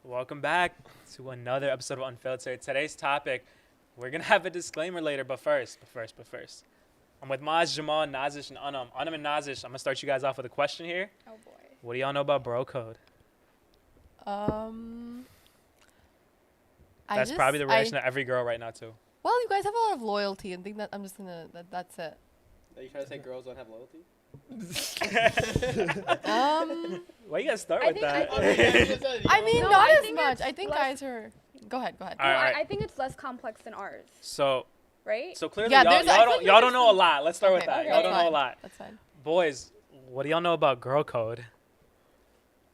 Welcome back to another episode of Unfiltered. Today's topic, we're going to have a disclaimer later, but first. I'm with Maz, Jamal, Nazish, and Anam. Anam and Nazish, I'm going to start you guys off with a question here. Oh, boy. What do y'all know about bro code? That's probably the reaction of every girl right now, too. Well, you guys have a lot of loyalty and think that I'm just gonna, that's it. Are you trying to say girls don't have loyalty? Why you got to start with that? I mean, No, not I as think much. it's I think less- guys are, go ahead. All right. I think it's less complex than ours, So right? clearly, Yeah, y'all, I feel y'all, like don't, y'all don't know a there's lot. Let's start with Okay, that. okay, Y'all don't know a fine. lot. That's fine. Boys, what do y'all know about girl code?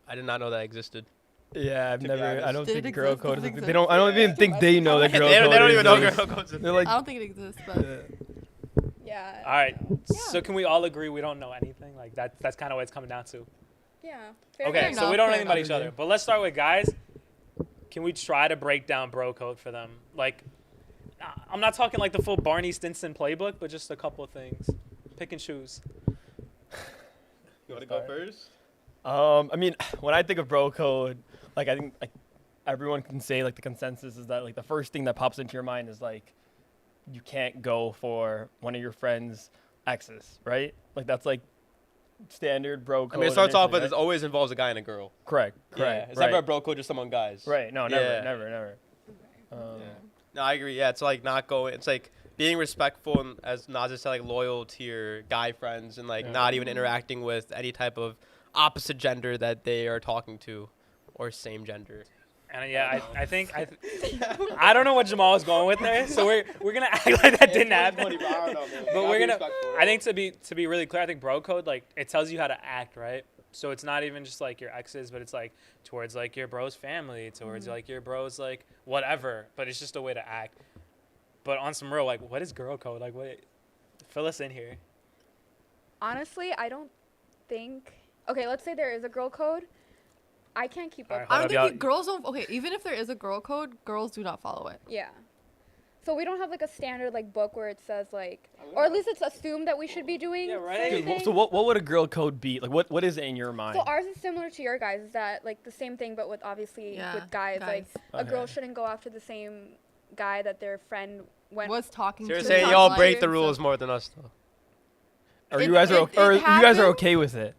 I did not know that existed. Yeah, I've To be never. I honest. don't Did think it girl exist? code. Does it They exist? don't. I don't even think they know that girl They code. don't even know exists. girl codes. They're like, I don't think it exists, but Yeah. All right. Yeah. So can we all agree we don't know anything? Like that's kind of what it's coming down to. Yeah. Fair Okay, enough. so we don't know fair anything about enough. each other. But let's start with guys. Can we try to break down bro code for them? Like, I'm not talking like the full Barney Stinson playbook, but just a couple of things. Pick and choose. You want to go first? I mean, when I think of bro code, like I think like everyone can say like the consensus is that like the first thing that pops into your mind is like you can't go for one of your friends' exes, right? Like that's like standard bro code. I mean, it starts off initially, with it right? always involves a guy and a girl. Correct. Yeah, it's right. never a bro code just among guys. Right. No, Yeah. never. Yeah. No, I agree. Yeah, it's like not going. It's like being respectful and, as Nazir said, like loyal to your guy friends and like Yeah. not even interacting with any type of opposite gender that they are talking to, or same gender. And yeah, I think I don't know what Jamal was going with there. So we're gonna act like that didn't happen. But we're gonna. I think to be really clear, I think bro code like it tells you how to act, right? So it's not even just like your exes, but it's like towards like your bro's family, towards like your bro's like whatever. But it's just a way to act. But on some real, like, what is girl code? Like, what? Fill us in here. Honestly, I don't think. Okay, let's say there is a girl code. I can't keep up. Alright, I hold don't up, think girls don't. Okay, even if there is a girl code, girls do not follow it. Yeah. So we don't have like a standard like book where it says like, or at least it's assumed that we should be doing. Yeah, right. certain Dude, things. so what would a girl code be? Like what is it in your mind? So ours is similar to your guys. Is that like the same thing, but with obviously Yeah, with guys. Like a girl Okay. shouldn't go after the same guy that their friend went. Was talking So you're to saying the y'all top break line the and rules stuff. more than us, though. Or It- you guys are it or you guys are happens. okay with it?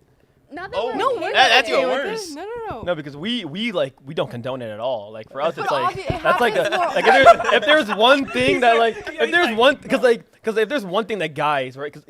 Not that Oh, we're No, okay we're with that's it. even okay with worse. it. No. No, because we don't condone it at all. Like for us, it's But like obvi- it that's like a, happens more- like if there's one thing that like if there's one because if there's one thing that guys right because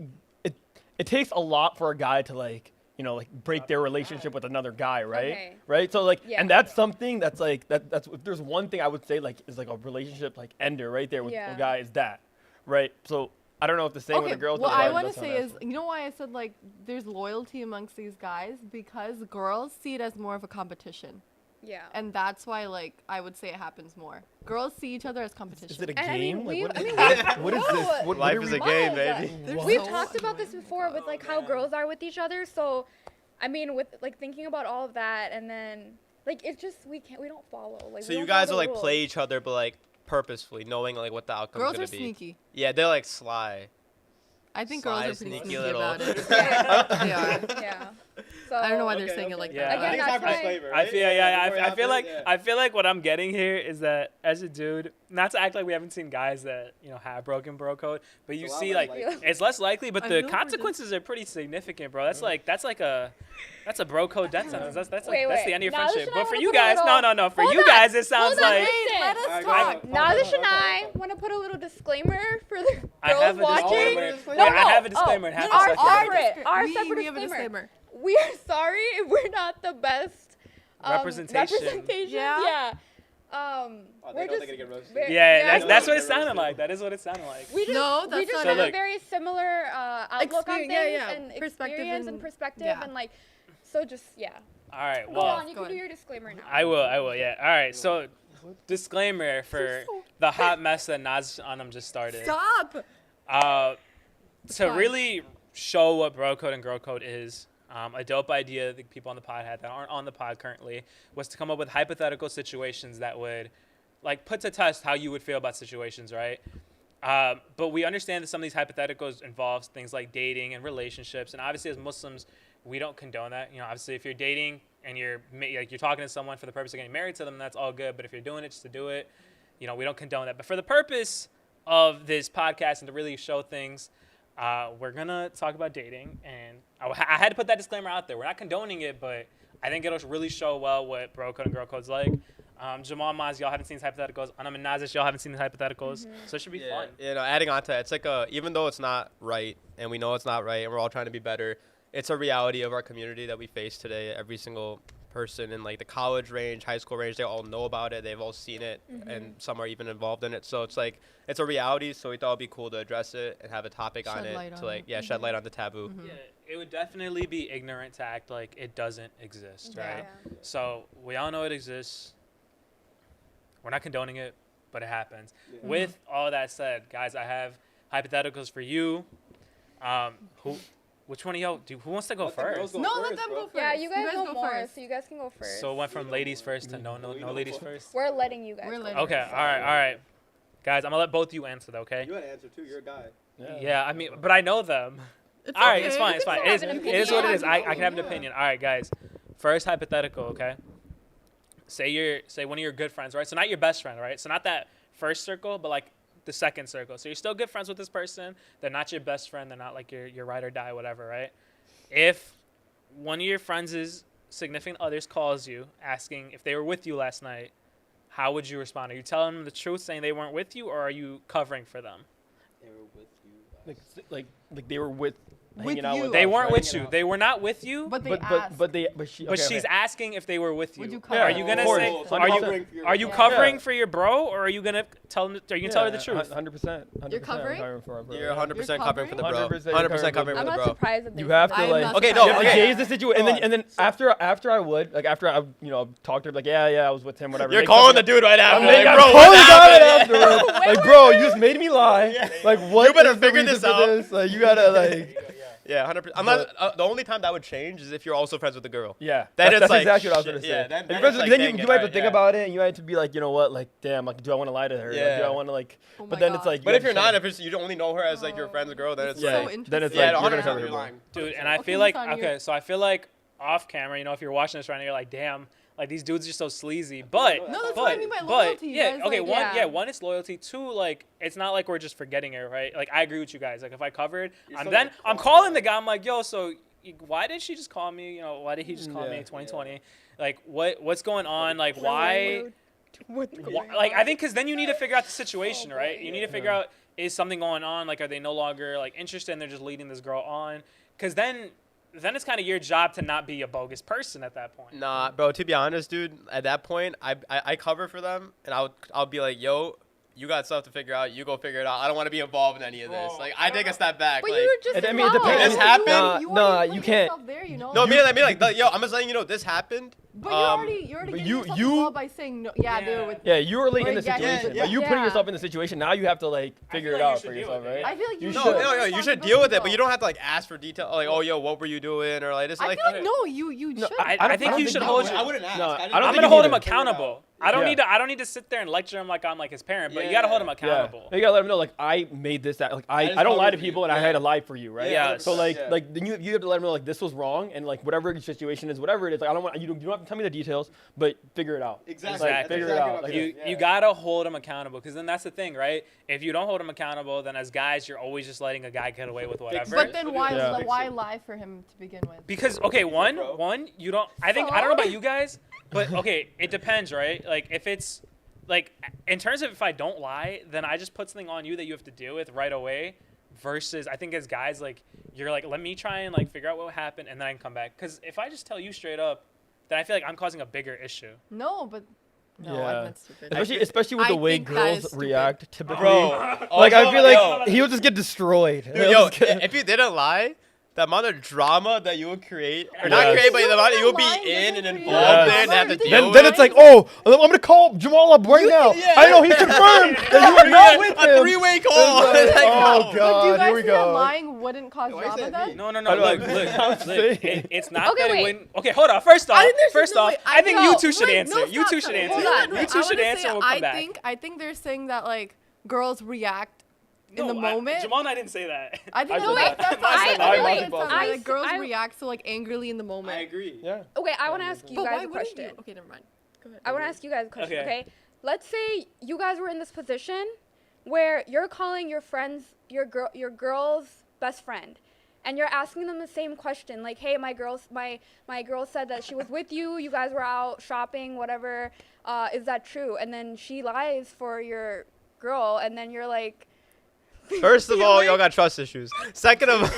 it takes a lot for a guy to like like break their relationship with another guy right Okay. right so like Yeah. and that's something that's like that's if there's one thing I would say like is like a relationship like ender right there with Yeah. a guy is that right so I don't know if the same with a girl. What does, I but want to that's how say that's is, you know why I said like there's loyalty amongst these guys because girls see it as more of a competition, Yeah. and that's why like I would say it happens more. Girls see each other as competition. Is it a And I mean, game? we- Like, I mean, what is no. this? What Life are is we- a game, Yes. baby. There's We've so talked about this before with like how girls are with each other. So, I mean, with like thinking about all of that, and then like it's just we don't follow. Like So we you don't guys follow will the like play rules. each other, but like purposefully, knowing like what the outcome Girls is are gonna be. sneaky. Yeah, they're like sly. I think Sly, girls are pretty sneaky sneaky little. about it. Yeah. they are. Yeah. So I don't know why they're saying it like Yeah. that. I Again, think that's why. I feel I feel like what I'm getting here is that as a dude, not to act like we haven't seen guys that have broken bro code, but you It's a lot see less like likely. it's less likely, but I the feel like we're consequences are pretty significant, bro. That's a bro code death sentence. That's Wait, that's wait. the end of your Now, friendship. listen, I But for wanna you put a guys, little- no. For Hold you on. guys, it sounds Hold on, like wait, let us Alright, talk. go Now, on, this go and on, I go on. want to put a little disclaimer for the I girls have a watching. disclaimer. No, Wait, I no. have a disclaimer. and Oh, have our a separate. separate. Our we separate have a disclaimer. We are sorry if we're not the best Representation. Yeah. We're just very- Yeah, no, that's what it sounded like. That is what it sounded like. We just, No, we that's just not have it. a very similar outlook on Experience- things yeah, and perspective experience and- and perspective yeah. and like, so just All right, Go well. on, you Go can do ahead. your disclaimer now. I will, yeah. All right, so disclaimer for the hot mess that Naz Anam just started. Stop. To fine. really show what bro code and girl code is, a dope idea the people on the pod had that aren't on the pod currently was to come up with hypothetical situations that would like put to test how you would feel about situations, right? But we understand that some of these hypotheticals involve things like dating and relationships, and obviously as Muslims, we don't condone that. You know, obviously, if you're dating and you're talking to someone for the purpose of getting married to them, that's all good. But if you're doing it just to do it, you know, we don't condone that. But for the purpose of this podcast and to really show things, we're gonna talk about dating. And I had to put that disclaimer out there. We're not condoning it, but I think it'll really show well what bro code and girl code's like. Jamal, Maz, y'all haven't seen these hypotheticals. Anam and Nazish, y'all haven't seen these hypotheticals. So it should be fun. You know, adding on to that, it's like even though it's not right, and we know it's not right, and we're all trying to be better, it's a reality of our community that we face today. Every single person in like the college range, high school range, they all know about it. They've all seen it, and some are even involved in it. So it's like it's a reality. So we thought it'd be cool to address it and have a topic on it to like shed light on the taboo. Yeah, it would definitely be ignorant to act like it doesn't exist, right? So we all know it exists. We're not condoning it, but it happens. With all that said, guys, I have hypotheticals for you. Which one of y'all? Who wants to go first? Let them go first. Yeah, you guys know go more, first. so you guys can go first. So it went from ladies first to no ladies first. We're letting you guys. We're go letting Okay, all right. Guys, I'm gonna let both of you answer though, okay? You got to answer too. You're a guy. Yeah, I mean, but I know them. It's All right, okay. it's fine. It's fine. can It is, have an it is what it is. I opinion. can have an opinion. All right, guys. First hypothetical, okay? Say one of your good friends, right? So not your best friend, right? So not that first circle, but like the second circle. So you're still good friends with this person. They're not your best friend. They're not like your ride or die, whatever, right? If one of your friends' significant others calls you asking if they were with you last night, how would you respond? Are you telling them the truth, saying they weren't with you, or are you covering for them? They were with you. Like they were with hanging out you. with They us, weren't right? with you. They were not with you. But they But asked. But she's asking if they were with you. Would you Are cover? you gonna of course. say? So Are you covering for your are you friend. covering Yeah. for your bro, or are you gonna tell them? Are you gonna tell her the truth? 100%. You're covering? For our bro. You're 100% covering for the bro. 100% 100% covering for I'm the not bro. surprised that they You said have that. to I'm like. not Okay, surprised. no, You have to okay. gauge the situation, and then after I would like after I talked to her like yeah I was with him whatever. You're Make calling the something- dude right after. I'm Like, bro, calling what the guy right happened? afterwards. Like bro, you just made me lie. Like what? You better is the figure reason this for out. this? Like you gotta like. Yeah, 100%. I'm not, the only time that would change is if you're also friends with the girl. Yeah, Then that's it's like, exactly what I was shit, gonna say. yeah, then If it's you're friends with- like, then dang you it, might have to alright, think yeah. about it, and you might have to be like, you know what, like, damn, like, do I want to lie to her? Yeah, Like, do I yeah. want to like? Oh my But then it's God. like. But you if you're gotta not, if you only know her as like your friend's girl, then it's So yeah, like, then it's interesting. like Yeah, you're gonna 100% cover you're her. Bro. lying. Dude, and I Okay, feel like it's on you. okay, so I feel like off camera, you know, if you're watching this right now, you're like, damn, like these dudes are so sleazy. But No, that's but what I mean by loyalty. You yeah, guys, okay, like, one it's loyalty. Two, like it's not like we're just forgetting it, right? Like I agree with you guys. Like if I covered, You're I'm still then gonna I'm call calling her. the guy. I'm like, yo, so why did she just call me? You know, why did he just call me? Yeah. 2020. Like what's going on? Like why? What's going Like on? I think because then you need to figure out the situation, right? You need to figure out is something going on? Like are they no longer like interested and they're just leading this girl on? Because then it's kind of your job to not be a bogus person at that point. nah, bro. To be honest, dude, at that point, I cover for them, and I'll be like, yo, you got stuff to figure out. You go figure it out. I don't want to be involved in any of this. Bro, Like I take a step back. But like, you were just I mean, it involved. depends. This happened? Nah, already you put can't. yourself There, you know? no, I mean like, yo, I'm just letting you know this happened. But Um, you're already but getting you- yourself you- involved by saying no. Yeah, they were with. Yeah, you were late in Or the yeah, situation, yeah, but you putting yeah. yourself in the situation. Now you have to like figure feel it like you out should for deal yourself, with it, right? I feel like you You No, should. no, you should deal with it, but you don't have to like ask for detail. Like, oh, yo, what were you doing, or like this. I Like, feel like no, you No, should. I don't think you think should you hold. would. I wouldn't ask. No, I I I'm don't gonna think hold you him need to accountable. I don't Yeah. need to sit there and lecture him like I'm like his parent, but you Yeah. gotta hold him Yeah, accountable. you gotta let them know like I made this. Like I I just don't lie to covered you. people, and I Yeah. had to lie for you, right? Yeah. So like Yeah. then you have to let them know like this was wrong, and like whatever your situation is, whatever it is, like I don't want you don't have to tell me the details, but figure it out. Exactly. Like, That's figure it exactly out. what I'm Like, saying. You gotta hold him accountable, because then that's the thing, right? If you don't hold him accountable, then as guys, you're always just letting a guy get away with whatever. But then why Yeah. why lie for him to begin with? Because okay, one you don't. I don't know about you guys, but okay, it depends, right? Like if it's like in terms of if I don't lie, then I just put something on you that you have to deal with right away. Versus, I think as guys, like you're like, let me try and like figure out what happened, and then I can come back. Because if I just tell you straight up, then I feel like I'm causing a bigger issue. No, but no, Yeah. that's stupid. Especially with I the way think that is girls stupid. react typically. bro. Like I also, feel like he would just get destroyed. Dude, yo, if you didn't lie, the amount of drama that you would create, or not Yes. create, but the amount you'll be Lying in doesn't and create involved drama. in, have to Then- deal then with. it's like, oh, I'm gonna call Jamal up right now. yeah. I know he confirmed that you were not with him. a three-way call. It's It's like, oh no. But do you god, guys here we think that go. lying wouldn't cause Why is drama that then? me? No, I know, look, I'm look. saying. It's not Okay, that it wait. wouldn't. Okay, hold on. First off, I think there's first no off, way- I think no, you two should wait, answer. no, You two stop, should stop. answer. Hold on. You two I should wanna answer. say, And we'll come I back. think they're saying that like girls react in the moment. Jamal and I didn't say that. I think I that's said that's that. wait, like girls I- react so like angrily in the moment. I agree. Yeah. Okay, I want to ask you But guys why a wouldn't question. you? Okay, never mind. Go ahead. I want to ask you guys a question, Okay. okay? Let's say you guys were in this position where you're calling your friends, your girl's best friend, and you're asking them the same question, like, "Hey, my girl said that she was with you. You guys were out shopping, whatever. Is that true?" And then she lies for your girl, and then you're like, First of all, y'all got trust issues. Second of all,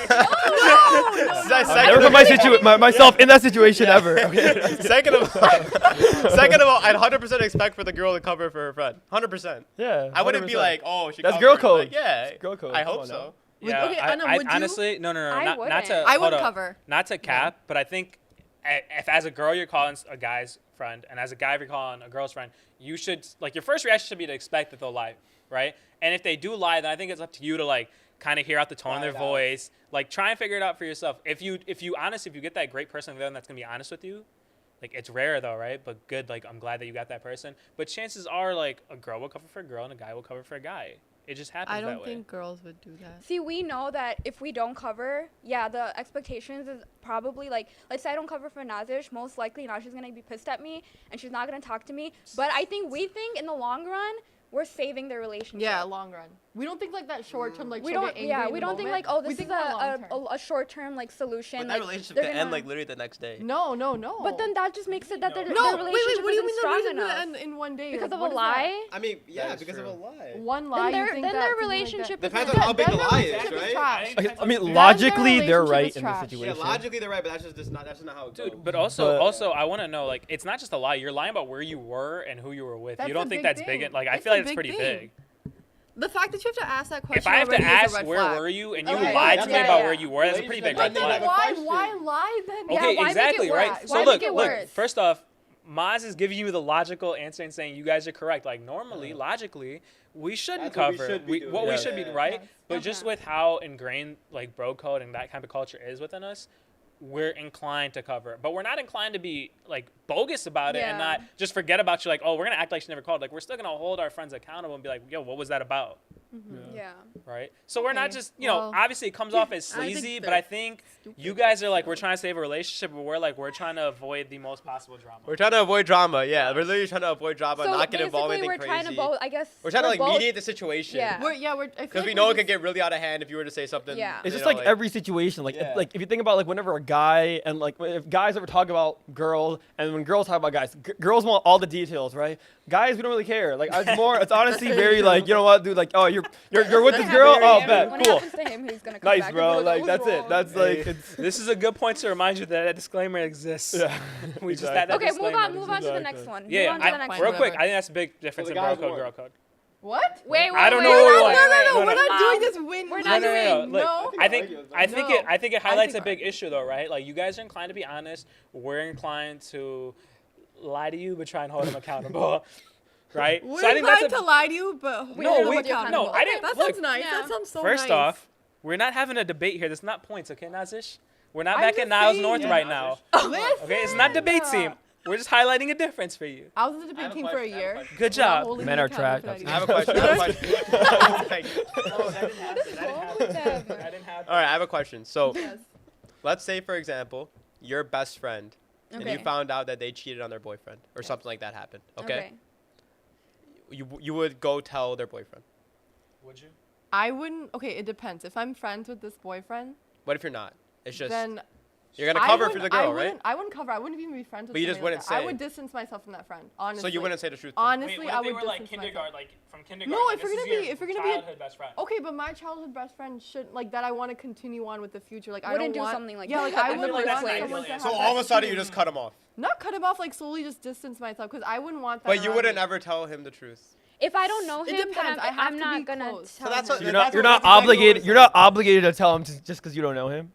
I've never put myself in that situation ever. Okay. second of all, I'd 100% expect for the girl to cover for her friend. 100%. Yeah. I wouldn't be 100%. like, oh, she. That's covered. girl code. Like, yeah. It's girl code. I Come hope on so. now. Yeah, okay, Anna, I would you? honestly, no, I not to. wouldn't. I hold would up. cover. Not to cap, but I think if as a girl you're calling a guy's friend, and as a guy if you're calling a girl's friend, you should like your first reaction should be to expect that they'll lie, right? And if they do lie, then I think it's up to you to like kind of hear out the tone of their voice, like try and figure it out for yourself. If you get that great person that's gonna be honest with you, like it's rare though, right? But good, like I'm glad that you got that person. But chances are like a girl will cover for a girl and a guy will cover for a guy. It just happens I that don't way. think girls would do that. see, we know that if we don't cover, yeah, the expectations is probably like, let's say I don't cover for Nazish, most likely Nazish's gonna be pissed at me and she's not gonna talk to me. But I think in the long run, we're saving their relationship. Yeah, long run. We don't think like that short term like We she'll don't, get angry yeah, in we the don't think moment. like, oh, We this think is more long-term. a short term like solution. But like, that relationship they're could end gonna- like literally the next day. No. But then that just makes it that their No, relationship wait. What do you isn't mean the strong reason enough? to end in one day? Because Like, of a what is that? lie? I mean, yeah, That is because true. of a lie. One lie. Then you think their that something relationship like Depends is on how big the their lie relationship is, is right? trash. Okay, I mean, Then logically, their they're relationship right is in trash. this Yeah, situation. logically they're right, but that's not how it goes. Dude, but also, But- I want to know, like, it's not just a lie. You're lying about where you were and who you were with. That's You a don't think big that's big? thing. Like, I It's feel a like it's big pretty thing. big. The fact that you have to ask that question If I have to already is a ask red where flag. were you and you Okay, lied yeah, to me yeah, about yeah. where you were, that's a pretty big red But flag. then why lie then? Yeah, Okay, why make it exactly, right? worse? So Why look, make it look. worse? First off, Maz is giving you the logical answer and saying you guys are correct. Like normally, logically, we shouldn't That's what we cover. should be doing. What we Yeah. should be Yeah. right. Yes. But just with how ingrained like bro code and that kind of culture is within us, we're inclined to cover. But we're not inclined to be like bogus about it and Yeah. not just forget about you. Like, oh, we're gonna act like she never called. Like we're still gonna hold our friends accountable and be like, yo, what was that about? Yeah. Right? So we're not Okay, just, you know, well, obviously it comes off as I think sleazy, but that's I think you guys are like, we're trying to save a relationship, but we're trying to avoid the most possible drama. We're trying to avoid drama. Yeah, we're literally trying to avoid drama, So not get involved in basically, anything we're crazy. trying to both, I guess. We're trying to like both- mediate the situation. Yeah. We're Because we know it could get really out of hand if you were to say something. Yeah. It's you just know, like every situation. Like, Yeah. if you think about like whenever a guy and like if guys ever talk about girls and when girls talk about guys, girls want all the details, right? Guys, we don't really care. Like it's honestly very like, you know what, dude? Like, oh, you're with this girl? Oh, bet, When it cool, happens to him, he's gonna come nice, back bro. and be Like "I was that's it. wrong." That's like it's. This is a good point to remind you that a disclaimer exists. Yeah. We just had that Okay, move disclaimer. on to the Exactly. next one. Yeah, Move on to the next I- real one. quick, I think that's a big difference So in the bro guys code, won. girl code. What? Wait, I don't know wait, what wait, we wait, want. wait, No, wait, we're wait. not doing this win. We're win, not win. doing- Look, No. I think No. it highlights a I big think- issue though, right? Like you guys are inclined to be honest. We're inclined to lie to you, but try and hold them accountable, right? We're So I think inclined that's to lie to you, but No, hold we- you accountable. no, I didn't- That look, sounds nice. Yeah. That sounds so First nice. off, we're not having a debate here. That's not points, okay, Nazish? We're not I'm back at just Niles saying. North Yeah, right Nazish. now. Listen. Okay, it's not debate team. We're just highlighting a difference for you. I was in the I have debate a team for a question, I have a year. question. Good We're not job. holding Men me are accountable trash. for that I have a either. question. I have a question. Thank you. Oh, that didn't happen. That didn't happen. That That didn't happen. All right, I have a question. So, Yes. let's say, for example, your best friend, and you Okay. found out that they cheated on their boyfriend or something like that happened. Okay? You would go tell their boyfriend. Would you? I wouldn't. Okay, it depends. If I'm friends with this boyfriend, What if you're not? It's just then you're gonna I cover for wouldn't- the I girl, right? wouldn't- I wouldn't cover. I wouldn't even be friends with. But you just somebody like wouldn't that. I say. would distance myself from that friend. Honestly. So you wouldn't say the truth. then? Honestly, Wait, what I if they would were like distance kindergarten, myself. like from kindergarten? No, like, if you're this gonna is be- your if you're gonna be a- childhood best friend. Okay, but my childhood best friend should like that. I want to continue on with the future. Like I Wouldn't don't do want something like yeah, that. like I I feel would like want that's someone to ideal, yeah. have So that all of a sudden you feeling. just cut him off. Not cut him off, like slowly just distance myself because I wouldn't want that. But you around wouldn't me. ever tell him the truth. If I don't know It him, then depends. I have I'm to not be gonna close. tell that's him. what- You're that's not exactly what obligated. we're You're not obligated to tell him just because you don't know him.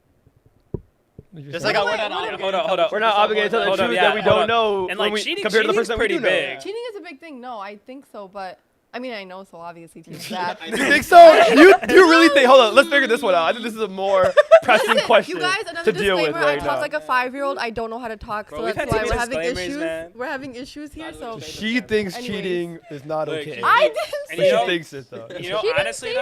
Just like I would not. Hold up. We're not obligated to tell Hold the up, truth yeah, that we hold don't up. know And when like we cheating, compared to the cheating's person that we pretty do know. big. Cheating is a big thing. No, I think so, but I mean, I know, so obviously teach that. You think so? You really think? Hold on, let's figure this one out. I think this is a more pressing question You guys, another to deal with disclaimer, I right talk now. like a 5-year-old. I don't know how to talk, Bro, so we've that's had why too we're many having disclaimers, issues. man. We're having issues here, so. She thinks Anyways. cheating is not Look, okay. I didn't And say you know- She thinks it though. You know, He didn't honestly say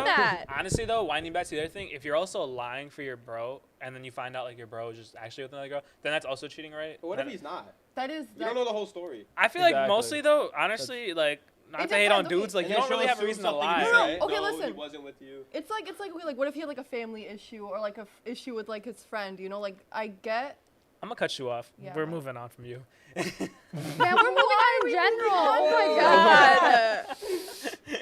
though, that. winding back to the other thing, if you're also lying for your bro, and then you find out like your bro is just actually with another girl, then that's also cheating, right? But what if Then- he's not? That is. You don't know the whole story. I feel like Exactly. mostly though, honestly, like not It to hate on depends, okay. dudes, like And you then don't she'll really have a assume reason to something lie. you No, say. okay, No, listen. he wasn't with you. It's like okay, what if he had like a family issue or like a issue with like his friend? You know, like I get. I'm gonna cut you off. Yeah. We're moving on from you. Man, we're moving on in general. Oh my god.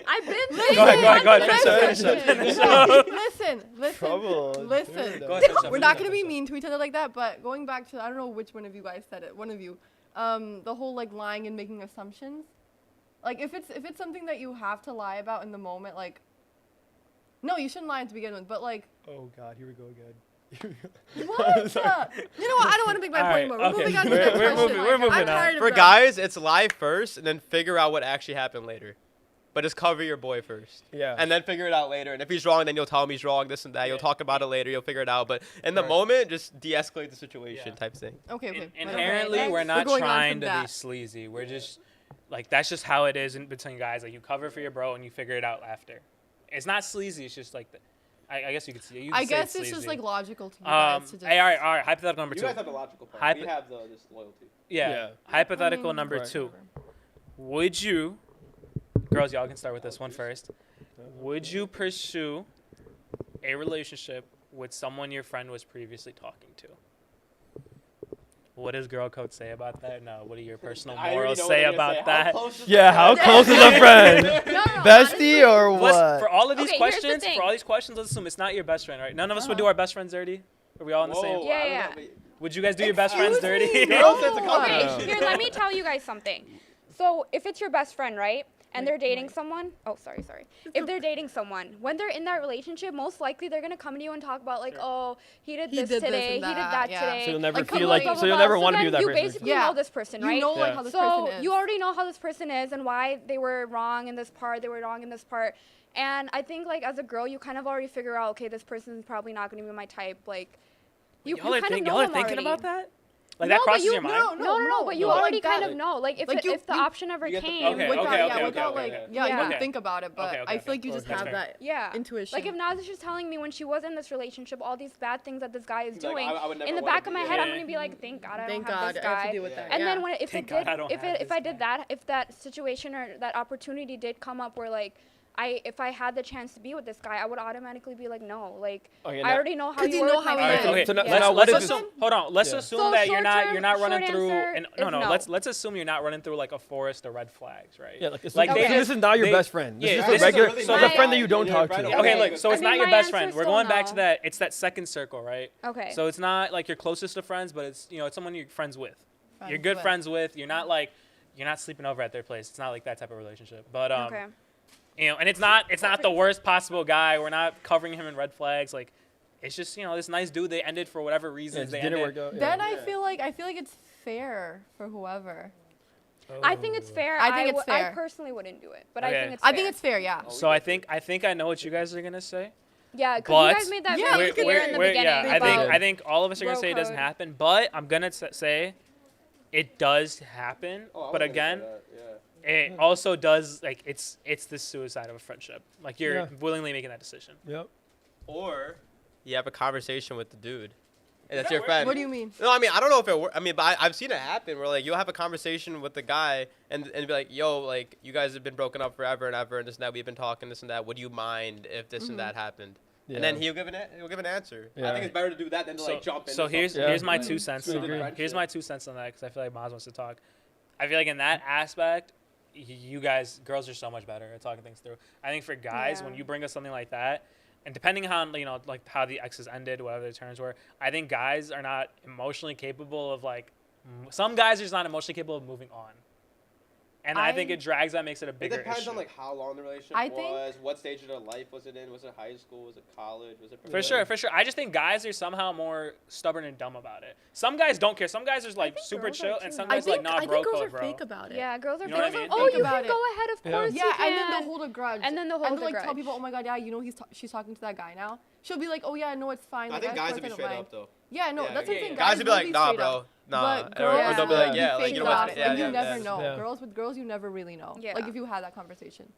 I've been thinking. Go ahead, Listen, finish up. listen, Trouble. listen. Go ahead, finish up, We're not finish gonna be up. mean to each other like that, but going back to I don't know which one of you guys said it. One of you, the whole like lying and making assumptions. Like if it's something that you have to lie about in the moment, like. No, you shouldn't lie to begin with, but like. Oh God, here we go again. What? You know what? I don't want to make my All point right, anymore. We're okay. moving on to the We're next question. moving- we're moving I'm on. tired of For that. guys, it's lie first and then figure out what actually happened later. But just cover your boy first. Yeah. And then figure it out later. And if he's wrong, then you'll tell him he's wrong, this and that. You'll Yeah. talk about it later. You'll figure it out. But in the Right. moment, just de-escalate the situation Yeah. type thing. Okay, whatever. Inherently, Okay, we're next. not We're going on trying from to be that. sleazy. We're just like that's just how it is in between guys. Like you cover for your bro and you figure it out after. It's not sleazy. It's just like I guess you could see. You I could say guess it's it's just sleazy. like logical to you guys to just. Hey, all right. Hypothetical number You two. guys have the logical part. Hypo- We have this loyalty. Yeah. Yeah. Hypothetical I mean, number Right. two. Would you, girls, y'all can start with this one first. Would you pursue a relationship with someone your friend was previously talking to? What does girl code say about that? No. What do your personal I already morals know what say they're gonna about say. How that? close is Yeah, the how friend? close is a friend? No, Bestie or Let's, what? for all of these Okay, here's the questions, thing. for all these questions, let's assume it's not your best friend, right? None of us would do Uh-huh. our best friends dirty. Are we all in the same? Whoa, Yeah, I don't yeah. know, but- Would you guys do your best friends Excuse dirty? me, Girls, it's a no. combination. Okay, here, let me tell you guys something. So, if it's your best friend, right, and they're dating someone, sorry. If they're dating someone, when they're in that relationship, most likely they're gonna come to you and talk about like, oh, he did He this did this today, and he did that, that yeah. today. So you'll never Like, feel come like, on, so you'll never want to be then with that you person. basically Yeah. know this person, You right? know like Yeah. how this So person is. you already know how this person is and why they were wrong in this part, they were wrong in this part. And I think like as a girl, you kind of already figure out, okay, this person's probably not gonna be my type. Like, you Y'all are, kind of know y'all are them thinking already. about that? Like No, that but crosses you- your mind? No, but you no, already like kind that. of know. Like if Like, if the you- option ever you get the came. feeling. Okay, without, okay, yeah, okay, without okay, like, okay. yeah, you Yeah. wouldn't think about it, but Okay, I feel like you okay. just That's have fair. that Yeah. intuition. Like if Naz is just telling me when she was in this relationship all these bad things that this guy is He's like, doing, I would never in the wanna back of be- my head, I'm Yeah. gonna be like, thank God I Thank don't have God this I have guy. to deal with that. And yeah. then when if Thank it God did, I don't if have it if this I did guy. that, if that situation or that opportunity did come up where like if I had the chance to be with this guy, I would automatically be like, no, like Okay, I now- already know how 'Cause you you were know with my how he All right, is. friends. okay. So now- Yeah. so now Let's what if assume. it's- Hold on. Let's Yeah. assume So that you're not short running through. answer And, is no. Let's assume you're not running through like a forest of red flags, right? Yeah, like, so, Like, so they Okay. this is not your they- best friend. This yeah, is this just is a regular. really So nice. it's a friend that you Yeah, don't yeah, talk friend, to. yeah. Okay, Okay. look. So I it's mean, not your my best answer friend. is We're still going back to no. that. It's that second circle, right? Okay. So it's not like you're closest to friends, but it's it's someone you're friends with. You're Friends good with. friends with. You're not like you're not sleeping over at their place. It's not like that type of relationship. But Okay. and it's not the worst possible guy. We're not covering him in red flags. Like it's just this nice dude. They ended for whatever Yeah, reasons. it They didn't ended. work out. yeah. Then I feel like it's fair for whoever. I think it's fair. I think it's I fair. personally wouldn't do it, but Okay. I think it's fair. I think it's fair, yeah. So I think I know what you guys are gonna say. Yeah, because But- you guys made that Yeah, very clear in the beginning. yeah, I about- think all of us are gonna bro say it doesn't code. happen, but I'm gonna say it does happen. Oh, I But wasn't gonna say again, that, yeah. it also does it's the suicide of a friendship. Like you're Yeah. willingly making that decision. Yep. Or you have a conversation with the dude. And that's That your works. friend. What do you mean? No, I mean, I don't know if it works. I mean, but I've seen it happen where, like, you'll have a conversation with the guy and be like, yo, like, you guys have been broken up forever and ever and this and that. We've been talking this and that. Would you mind if this and that happened? And then he'll give an answer. Yeah. I think it's better to do that than to like jump in. So here's Yeah. here's my Like, 2 cents build on a that. friendship. Here's my 2 cents on that because I feel like Maz wants to talk. I feel like in that aspect, you guys, girls are so much better at talking things through. I think for guys, when Yeah. you bring us something like that, and depending on like how the exes ended, whatever the terms were, I think guys are not emotionally capable of like. Some guys are just not emotionally capable of moving on. And I think it drags out, makes it a It bigger depends issue. on like how long the relationship I think- was, what stage of their life was it in, was it high school, was it college, was it For sure. I just think guys are somehow more stubborn and dumb about it. Some guys don't care. Some guys are like super girls are chill, too. and some I guys are like, think nah, I bro think girls code, are bro. fake about it. Yeah, girls are You know what I fake. mean? Oh, Think you about can go ahead, of Yeah. course Yeah, you and can. then they'll hold a grudge. And then they'll and hold they'll a like tell grudge. people, oh my god, yeah, you know she's talking to that guy now. She'll be like, oh yeah, no, it's fine. I Like, think of guys course would be I don't straight mind. up though. Yeah, no, Yeah, that's yeah, the thing. yeah. Guys would be like, nah, straight bro, up. nah. But Or girls they'll be will like, be yeah, like fake you know about what? it. Yeah, Like, yeah, you never yeah. know. Yeah. Girls with girls, you never really know. Yeah. Like if you had that conversation.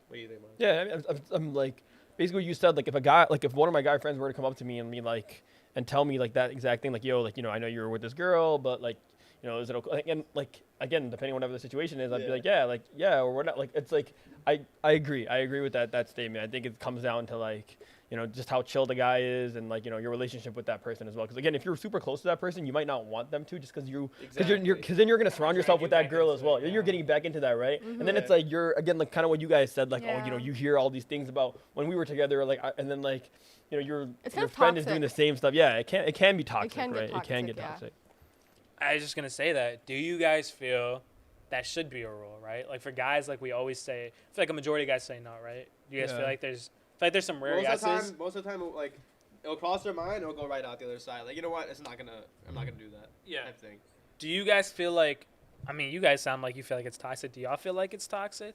What do you think, man? Yeah, I mean, I'm like, basically what you said, like if one of my guy friends were to come up to me and be like, and tell me like that exact thing, like, yo, like, you know, I know you were with this girl, but like, you know, is it okay? And like, again, depending on whatever the situation is, I'd be like, yeah, or we're not. Like, it's like, I agree with that statement. I think it comes down to like, you know, just how chill the guy is and like, you know, your relationship with that person as well. Because again, if you're super close to that person, you might not want them to just because because then you're gonna surround yourself with that girl as well. You're getting back into that, right? And then it's like you're again like kind of what you guys said, like, oh, you know, Yeah. you hear all these things about when we were together, like, and then like, you know, your kind of friend is doing the toxic. same stuff. Yeah, it can be toxic, can get right? It can toxic, get yeah. toxic. I was just gonna say that. Do you guys feel that should be a rule, right? Like for guys, like we always say, I feel like a majority of guys say no, right? Do you guys feel Yeah. like there's some rare yeses? Most of the time, like, it'll cross their mind, it'll go right out the other side. Like, you know what? I'm not gonna do that. Yeah. Type thing. Do you guys feel like? I mean, you guys sound like you feel like it's toxic. Do y'all feel like it's toxic?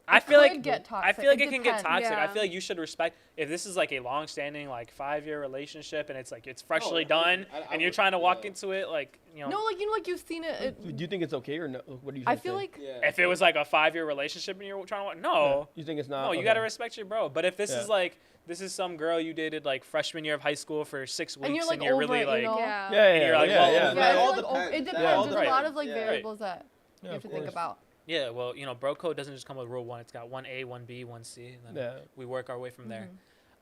I feel like get I toxic. feel like It it can get depends. toxic. I Yeah. feel like you should respect if this is like a long-standing like 5-year relationship and it's like it's freshly I done would- I and you're would, trying to walk yeah. into it like you know. No, like like you've seen it. Do you think it's okay or no? What do you? I say? feel like Yeah. If it was like a 5-year relationship and you're trying to walk, Yeah. no, You think it's not? no, you okay. gotta respect your bro. But if this is Yeah. like this is some girl you dated like freshman year of high school for 6 weeks And you're, like, you're over really it, you like know? Yeah. Yeah, And you're like, yeah, well, yeah. yeah, It I all feel like depends. it That depends. all There's right. a lot of like Yeah. variables that Yeah, you have of to think course. about. yeah, well, you know, bro code doesn't just come with rule 1. It's got 1A, 1B, 1C, and then Yeah. we work our way from there.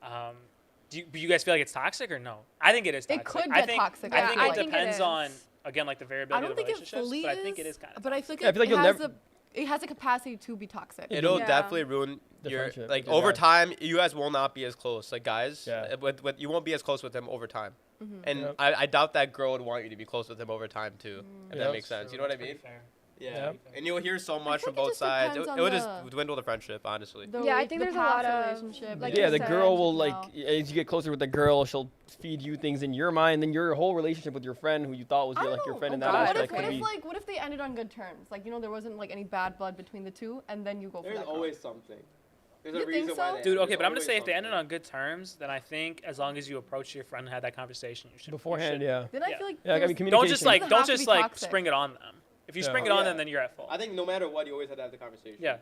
Mm-hmm. Do you guys feel like it's toxic or no? I think it is It toxic. could I get think, toxic, I I think feel it like. depends on is. again like the I variability don't of the think it relationships, fully but I think it is kind of. But I feel like Yeah, I feel like you'll never- it has a capacity to be toxic. It'll Yeah. definitely ruin The your friendship like with your over guys. time. You guys will not be as close, like guys. Yeah. With you won't be as close with him over time, and Yep. I doubt that girl would want you to be close with him over time too. If Yeah. that makes sense, you know what I mean? Yeah. Yeah. And you'll hear so much feel from like it both just sides. It, depends on it would the- just dwindle the friendship, honestly. Yeah, I think the there's a past lot of, relationship, like Yeah, you the said. girl will now. like as you get closer with the girl, she'll feed you things in your mind. Then your whole relationship with your friend, who you thought was I your, don't like your know. friend in Oh, that God. aspect, What could be. if like what if they ended on good terms? Like there wasn't like any bad blood between the two, and then you go for There's that girl. always something. There's You a reason think why so? they Dude, end. okay, There's but I'm gonna always say if they ended something. on good terms, then I think as long as you approach your friend and had that conversation, you should Beforehand, you should- yeah. Then I Yeah. feel like Yeah, I there's- mean, Don't communication. just like doesn't don't have to just be like toxic. spring it on them. If you Yeah. spring it on Yeah. them, then you're at fault. I think no matter what, you always have to have the conversation. Yeah.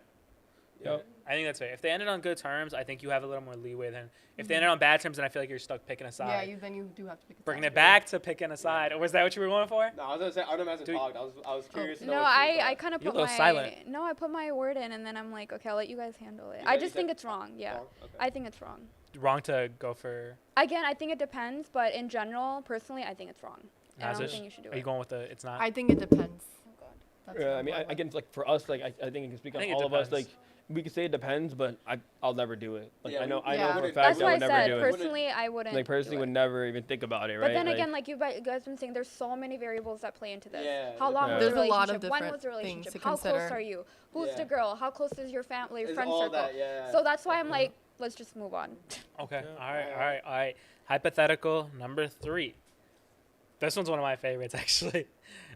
Yep. I think that's fair. If they ended on good terms, I think you have a little more leeway than if they ended on bad terms, then I feel like you're stuck picking a Mm-hmm. yeah, side. then you do have to pick a Bringing side. it back to picking a side. Or was that what you were going for? No, I was gonna say I don't know Dude. talked. I was curious to know. No, what you I thought. kind of You're a put little my silent. no, I put my word in, and then I'm like, okay, I'll let you guys handle it. You I said- just you think said- it's wrong. Yeah, Wrong? Okay. I think it's wrong. Wrong to go for. Again, I think it depends, but in general, personally, I think it's wrong. And I don't Nazish? think you should do Are you it. going with the? It's not. I think it depends. Oh, God. That's Yeah, what I I'm mean, going with. again, like for us, like I think it can speak I on think it all of us. Like depends. we could say it depends, but I'll never do it. Like Yeah, I know we- yeah. for a That's fact That's I why I would never said do it. personally, I wouldn't. Like personally, do would it. never even think about it, But right? then Like, again, like you guys been saying, there's so many variables that play into this. Yeah, How long Yeah. was the There's a lot of relationship? When different was the things relationship? to How close consider. are you? Who's Yeah. the girl? How close is your family, It's friend all circle? that, yeah. So that's why I'm like, let's just move on. Okay. Yeah. All right. Hypothetical number 3. This one's one of my favorites, actually.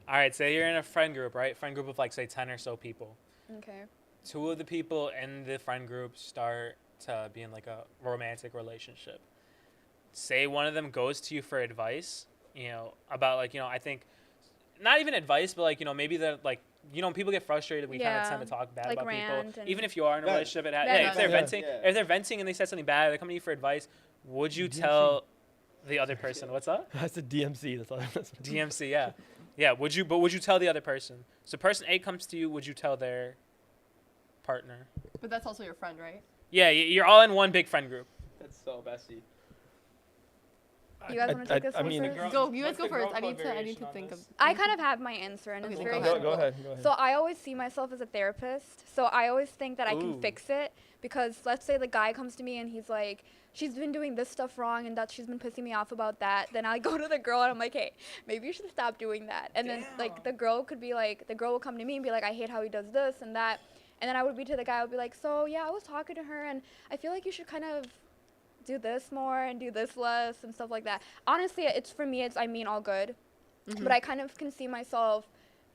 All right. Say you're in a friend group, right? Friend group of like say 10 or so people. Okay. 2 of the people in the friend group start to be in like a romantic relationship. Say one of them goes to you for advice, you know, about like, you know, I think not even advice, but like, you know, maybe the like, you know, people get frustrated. We kind Yeah, of tend to talk bad like about rant people, and- even if you are in a Vent. relationship. Vent. Yeah, if they're Yeah. venting, Yeah. if they're venting and they said something bad, they come to you for advice. Would you tell the other person what's up? that's a DMC. That's all. DMC, yeah, yeah. Would you tell the other person? So person A comes to you. Would you tell their partner? But that's also your friend, right? Yeah, you're all in one big friend group. That's so messy. You guys want to take this one mean, first? Go. You guys What's go the first. girl I need code to variation on think of. this? I kind of have my answer, and Okay, it's then very go ahead. simple. Go ahead. Go ahead. So I always see myself as a therapist. So I always think that I can Ooh. fix it because let's say the guy comes to me and he's like, she's been doing this stuff wrong and that she's been pissing me off about that. Then I go to the girl and I'm like, hey, maybe you should stop doing that. And then like the girl will come to me and be like, I hate how he does this and that. And then I would be to the guy, I would be like, so yeah, I was talking to her and I feel like you should kind of do this more and do this less and stuff like that. Honestly, it's for me, I mean all good. But I kind of can see myself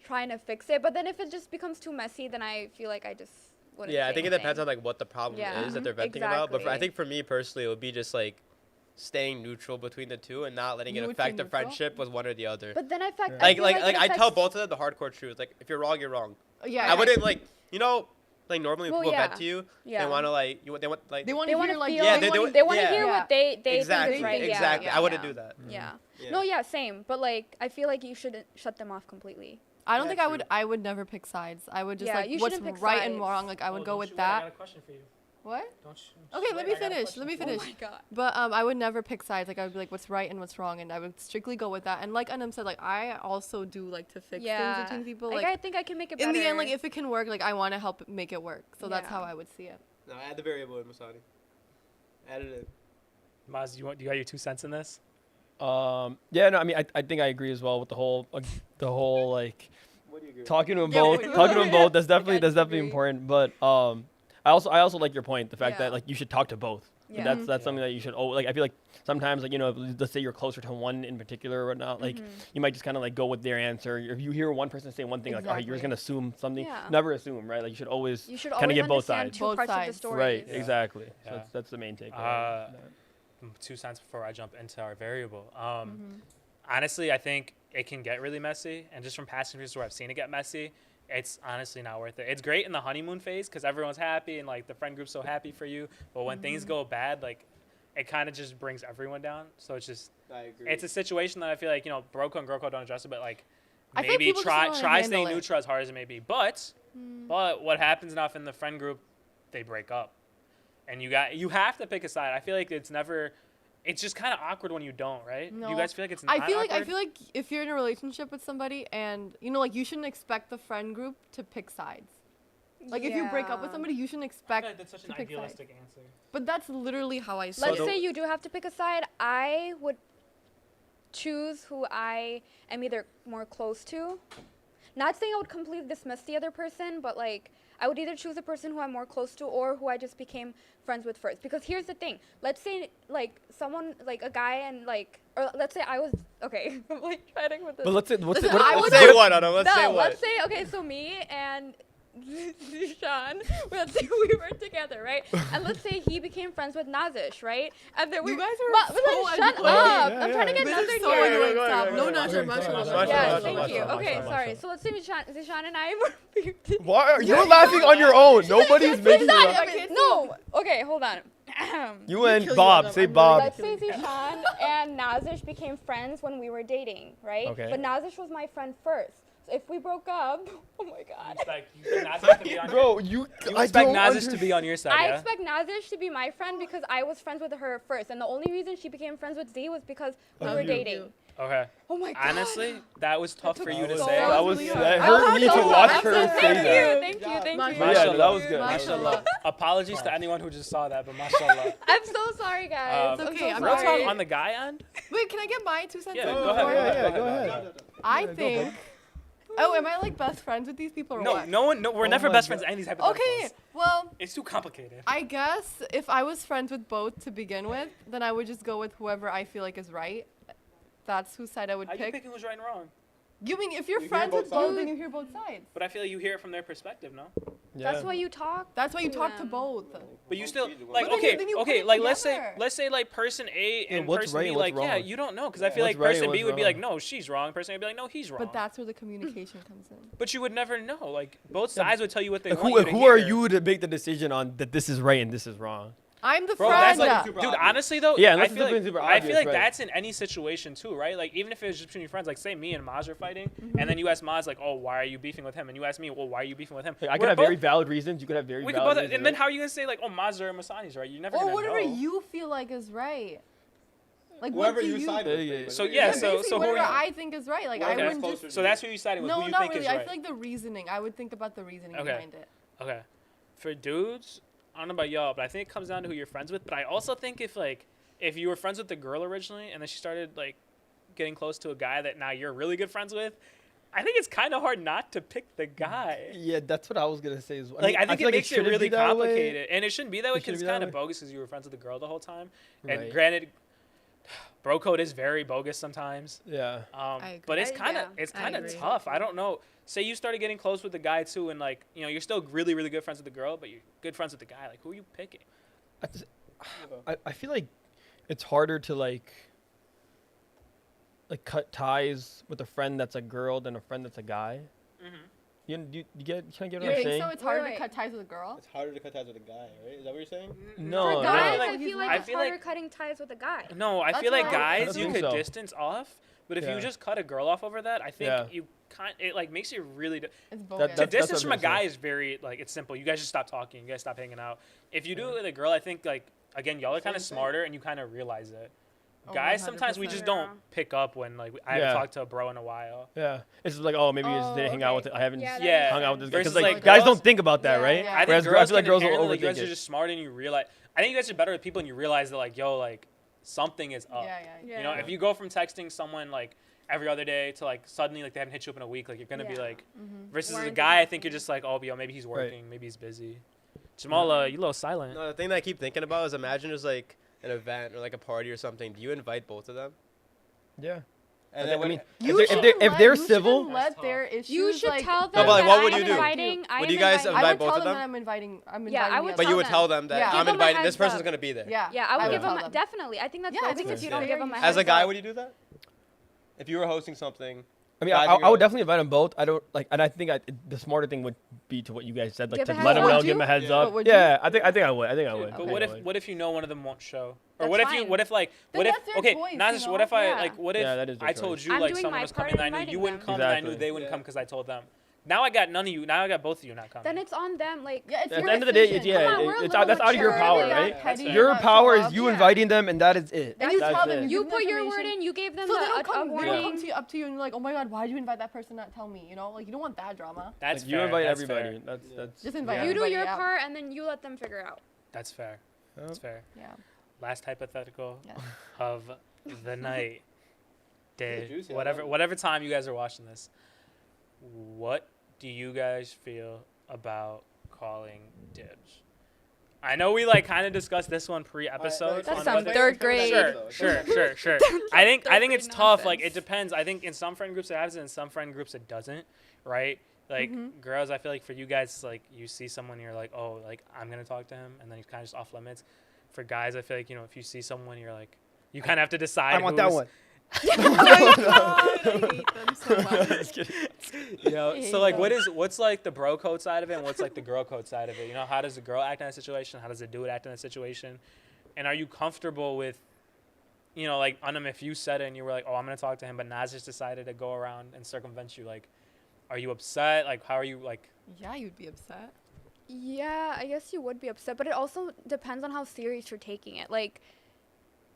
trying to fix it. But then if it just becomes too messy, then I feel like I just wouldn't Yeah, I say think it anything. depends on like what the problem Yeah. is that they're venting about. But I Exactly. think for me personally, it would be just like staying neutral between the two and not letting it Neutral, affect the neutral? friendship with one or the other. But then I feel Like it I tell affects- both of them the hardcore truth. Like if you're wrong, you're wrong. Yeah. I wouldn't like like normally when Well, people yeah. vent to you, Yeah. they want to like they want like They want They to want hear to like feel. Yeah, they they want do- to yeah. hear what they exactly think is right. exactly. Yeah, I wouldn't yeah. do that. Yeah. Yeah. No, yeah, same. But like, I feel like you shouldn't shut them off completely. I don't Yeah, think true. I would never pick sides. I would just Yeah, you like what's shouldn't pick right and sides. wrong. Like I would go with I that. got a question for you. What? Don't Okay, let me finish. Let me finish. Oh my god. But I would never pick sides. Like I would be like, what's right and what's wrong, and I would strictly go with that. And like Anam said, like I also do like to fix Yeah. things between people. Like, Like I think I can make it better. in the end, like if it can work, like I want to help make it work. So that's Yeah. how I would see it. No, add the variable in Masani. Add it in. Maz, you got your 2 cents in this? Yeah, no, I mean, I think I agree as well with the whole like What do you agree? talking to them Yeah, both. we- Talking to them both. That's I definitely disagree. important. But I also like your point. The fact Yeah. that like you should talk to both. Yeah. That's something that you should. Like I feel like sometimes like let's say you're closer to one in particular or whatnot. Like you might just kind of like go with their answer. If you hear one person say one thing, like you're just Exactly. gonna assume something. Yeah. Never assume, right? Like you should always. You should kinda always get both understand sides. two Both parts of the sides. story. Right. Yeah. Exactly. Yeah. So that's the main take. 2 cents before I jump into our variable. Honestly, I think it can get really messy, and just from past experiences where I've seen it get messy, it's honestly not worth it. It's great in the honeymoon phase because everyone's happy and like the friend group's so happy for you. But when things go bad, like it kind of just brings everyone down. So it's just I agree. it's a situation that I feel like bro code and girl code don't address it, but like I feel like maybe people just try don't know how to staying handle it. neutral as hard as it may be. But what happens enough in the friend group, they break up, and you have to pick a side. I feel like it's just kind of awkward when you don't, right? No. You guys feel like it's not I feel awkward? like if you're in a relationship with somebody and like you shouldn't expect the friend group to pick sides. Like if you break up with Yeah. somebody, you shouldn't I expect feel like that's such to an pick sides. idealistic answer. But that's literally how I see Let's it. say you do have to pick a side. I would choose who I am either more close to. Not saying I would completely dismiss the other person, but like I would either choose the person who I'm more close to or who I just became friends with first. Because here's the thing. Let's say like someone like a guy and like or let's say I was okay. I'm like trying to with this. But let's say what's Listen, what, I what- would- Let's say what, Anna? Let's say No, what. let's say okay. So me and Sean, let's say we were together, right? And let's say he became friends with Nazish, right? And then we You guys are but so shut annoying. up! Yeah, I'm trying to get This Nazir is so here. annoying. Go ahead, Stop. go No, ahead. Nasher, Mashallah, mashallah. mashallah. Yes, Mashallah, thank you. mashallah, Okay, mashallah, sorry. mashallah. So let's say Zishan and I were. Why are you're laughing on your own? Nobody's making you laugh. Okay, no. Okay, hold on. You and kill you, Bob. Adam. Say I'm Bob. Let's say Zishan and Nazish became friends when we were dating, right? Okay. But Nazish was my friend first. So if we broke up, oh my god. You expect Nazish to be on Bro, you I expect Nazish to be on your side, I yeah? expect Nazish to be my friend because I was friends with her first. And the only reason she became friends with Z was because we Of were you. dating. Okay. Oh my god. Honestly, that was tough for you to so say. long. That was really that hard. hurt me to watch her say Thank that. you, thank you, thank you. Mashallah. Yeah, no, that was good. Mashallah. Apologies to anyone who just saw that, but mashallah. I'm so sorry, guys. Um, It's okay, I'm I'm so Real sorry. talk sorry. on the guy end? Wait, can I get my 2 cents? Yeah, in go before? ahead. go ahead. I go, think. Oh, am I like best friends with these people or No, what? no, we're never my best God. friends in any type of Okay, well, It's too complicated. I guess if I was friends with both to begin with, then I would just go with whoever I feel like is right. That's whose side I would How you pick. picking who's right and wrong? You mean if you're You hear friends both with both, sides? then you hear both sides. But I feel like you hear it from their perspective, no? That's why you talk. That's why you to talk to them. both. But you still But like then okay, then you put okay, it like together. let's say like person A Yeah, and what's person right B, and what's like yeah, wrong? you don't know because I Yeah. feel What's like right and person B what's would be like, wrong? no, she's wrong. Person A would be like, no, he's wrong. But that's where the communication comes in. But you would never know. Like both sides would tell you what they Like, want who you to who are hear. you to make the decision on that this is right and this is wrong? I'm the Bro, that's friend. like, Super dude. obvious. Honestly, though, Yeah, I unless feel it's like, something super I feel obvious, like right. that's in any situation too, right? Like even if it was just between your friends, like say me and Maz are fighting, and then you ask Maz like, oh, why are you beefing with him? And you ask me, well, why are you beefing with him? Like, I could We're have both- very valid reasons. You could have very We could valid both, reasons. and then right? how are you gonna say like, oh, Maz or Masani's right? You're never Or gonna whatever know. you feel like is right. Like Whoever what do you you? side with. Yeah. So, like, yeah, basically so who are whatever you? I think is right. Like I Whoever's wouldn't closer just. So that's who you siding with. No, who you not think really. is I right. feel like the reasoning. I would think about the reasoning Okay. behind it. Okay. For dudes, I don't know about y'all, but I think it comes down to who you're friends with. But I also think if you were friends with the girl originally and then she started like getting close to a guy that now you're really good friends with, I think it's kind of hard not to pick the guy. Yeah, that's what I was gonna say as well. Like I think feel it makes it shouldn't really be that way. complicated, and it shouldn't be that way It because shouldn't it's be that kind of way. bogus because you were friends with the girl the whole time. And Right. granted, bro code is very bogus sometimes. Yeah. I But it's agree. kind of Yeah, it's I kind of agree. tough. I don't know. Say you started getting close with the guy too, and like you're still really really good friends with the girl, but you're good friends with the guy. Like who are you picking? I feel like it's harder to like cut ties with a friend that's a girl than a friend that's a guy. Mm-hmm. You get what You I'm think saying? so? It's harder Wait. to cut ties with a girl. It's harder to cut ties with a guy, right? Is that what you're saying? No, For no. guys, like- I feel I like it's feel harder like- cutting ties with a guy. No, I That's feel like what I guys you think could so. distance off, but if Yeah. you just cut a girl off over that, I think Yeah. you it like makes you really. It's bogus. To that's distance what from a I'm saying. guy is very like it's simple. You guys just stop talking. You guys stop hanging out. If you do it with a girl, I think like again y'all are kind of Same thing. smarter and you kind of realize it. Oh, Guys, sometimes we 100%. just Yeah. don't pick up when like I Yeah. haven't talked to a bro in a while. Yeah. It's just like, oh, maybe you just Oh, didn't hang out with okay. it. I haven't Yeah, that Yeah. makes hung out with this sense. guy. Because Versus, like, like, guys girls- don't think about that, Yeah, right? yeah. I think Whereas girls I feel like can girls will inherently, like, you overthink guys are it. just smart and you realize. I think you guys are better with people and you realize that like yo like something is up. Yeah. You know, if you go from texting someone like every other day to like suddenly like they haven't hit you up in a week, like you're gonna be Yeah. like. Mm-hmm. Versus a Warranted guy, I think something. you're just like, oh, yo, maybe he's Right. working, maybe he's busy. Jamal, you a little silent. No, the thing that I keep thinking about is imagine there's like an event or like a party or something. Do you invite both of them? Yeah. And I then when, mean, You if shouldn't they're let- they're you shouldn't civil, let their issues. You should like, tell them but, like, that what would I you am do? inviting. I Would am you guys inviting. I invite would both tell of them them? that I'm inviting. I'm Yeah, inviting. I the would other but you would them. tell them that Yeah. Give I'm them a inviting. This heads person's up. gonna be there. Yeah. Yeah, I would would give tell them definitely. I think that's Yeah, I bogus think if it's you don't fair. give them a You heads As a up. guy, would you do that? If you were hosting something. I mean, Guys I and would girls. definitely invite them both. I don't like, and I think the smarter thing would be to what you guys said, like Give to a let heads them up. know, Would give them a you? heads Yeah. up. But would you? Yeah, I think I would. I think I would. But Okay. what if you know one of them won't show? Or That's what if fine. what if like Then what if that's their okay choice, not you just know? what if I Yeah. like what Yeah, if that is their I told choice. you I'm like doing someone my was part coming and I in knew you inviting wouldn't them. come and I knew Exactly. they wouldn't Yeah. come because I told them. Now I got none of you. Now I got both of you not coming. Then it's on them. Like Yeah, it's At your the end of the day, decision. yeah, Come on, we're a it's little that's out of your mature, power, we got right? petty, That's Your not power show is up. you Yeah. inviting them, and that is it. And you That's tell them. it. You you give them put your word information. in. You gave them So they don't a come. They don't warning. come to you up to you and you're like, oh my god, why did you invite that person? Not tell me. You know, like you don't want that drama. That's Like, you fair. invite That's everybody. Fair. That's Just invite yeah. You do everybody, your yeah. part, and then you let them figure out. That's fair. Yeah. That's fair. Yeah. Last hypothetical Yes. of the night. Day. juicy, I Whatever love it. whatever time you guys are watching this. What do you guys feel about calling dibs? I know we like kind of discussed this one pre-episode. That's on some whether- third grade. Sure. I think Third it's grade tough. Like it nonsense. depends. I think in some friend groups it happens, in some friend groups it doesn't. Right? Like girls, I feel like for you guys, like you see someone, you're like, oh, like I'm gonna talk to him, and then he's kind of just off limits. For guys, I feel like if you see someone, you're like, you kind of have to decide. I want that who's- one. I hate them so much. Just kidding. So like, what's like the bro code side of it, and what's like the girl code side of it? You know, how does the girl act in that situation? How does the dude act in that situation? And are you comfortable with, like Unum, if you said it and you were like, oh, I'm gonna talk to him, but Naz just decided to go around and circumvent you, like, are you upset? Like, how are you like? Yeah, you'd be upset. Yeah, I guess you would be upset, but it also depends on how serious you're taking it. Like,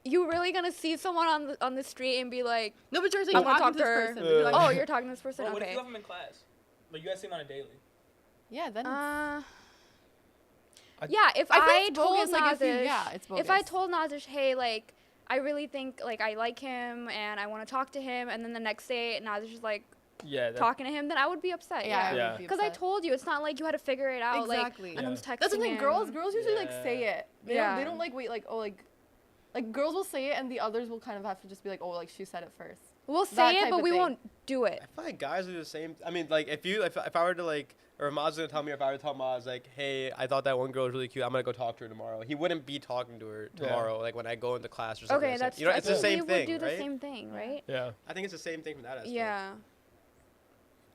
you really gonna see someone on the street and be like, No, but you're I wanna talk to this her. person. They'd be like, "Oh, you're talking to this person." What if Okay. you have him in class? Like you guys see him on a daily. yeah, then. Yeah, if I I, think it's told bogus, like, if you- Nazish, yeah, it's if I bogus. told Nazish, hey, like, I really think like I like him and I want to talk to him, and then the next day Nazish is like Yeah. talking to him, then I would be upset. yeah, Yeah. I would be Because I upset. told you, it's not like you had to figure it out. Exactly. Like, Anum's texting That's the thing. him. Girls usually like say Yeah. it. They Yeah. don't like wait like oh like girls will say it and the others will kind of have to just be like oh like she said it first. We'll that say it, type but of we thing. won't do it. I feel like guys do the same. I mean, like if I were to like, or Maz was gonna tell me, or if I were to tell Maz like, hey, I thought that one girl was really cute. I'm gonna go talk to her tomorrow. He wouldn't be talking to her Yeah. tomorrow, like when I go into class or something. Okay, like that's that. You know, true. it's I the think same we thing, would do right? the same thing, right? Yeah. I think it's the same thing from that aspect. Yeah.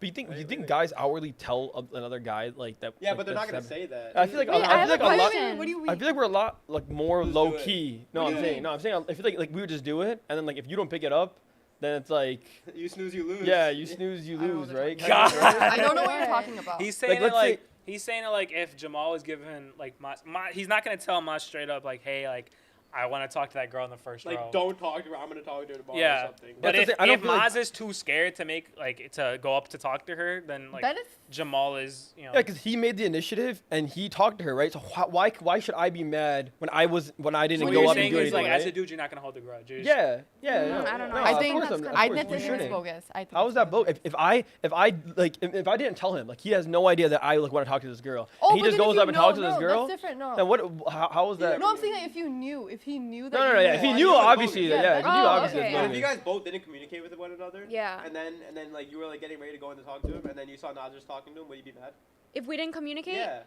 But you think Right, you think right. guys outwardly tell another guy like that? Yeah, like, but they're not that's gonna them- say that. I feel like Wait, I I have feel a like a lot. question. What do you I feel like we're a lot like more Just low do it. key. No, What do I'm you saying mean? no. I'm saying I feel like we would just do it, and then like if you don't pick it up, then it's like You snooze, you lose. yeah, you snooze, you I don't know lose, what they're right? God. I don't know what you're talking about. He's saying let's it say- he's saying it like if Jamal was giving like Maz, he's not gonna tell Maz straight up like, hey, like I want to talk to that girl in the first row. Like, don't talk to her. I'm gonna talk to her tomorrow Yeah. or something. But That's if, the thing, I don't if feel like- Maz is too scared to make to go up to talk to her, then like That is Jamal is, you know. Yeah, because he made the initiative and he talked to her, right? So why should I be mad when I didn't so what go you're up and saying do is anything? like right? as a dude, you're not gonna hold a grudge. You're just- Yeah, yeah. Mm, no, I don't know. no, I of think course that's I'm- kind of I course think you it's shouldn't. bogus. I think How it's is that bogus. bogus? If I didn't tell him, like he has no idea that I like want to talk to this girl, Oh, and he but just then if goes you up and know- talks to this no, girl, That's different. No. then what? How is that? No, I'm saying that if he knew that. No, you yeah. If he wanted knew, to- obviously, Yeah, yeah. If he knew, Oh, obviously, okay. it's Yeah, if bogus. you guys both didn't communicate with one another, Yeah. and then like you were like getting ready to go in to talk to him, and then you saw Nazar's talking to him, would you be mad? If we didn't communicate, Yeah.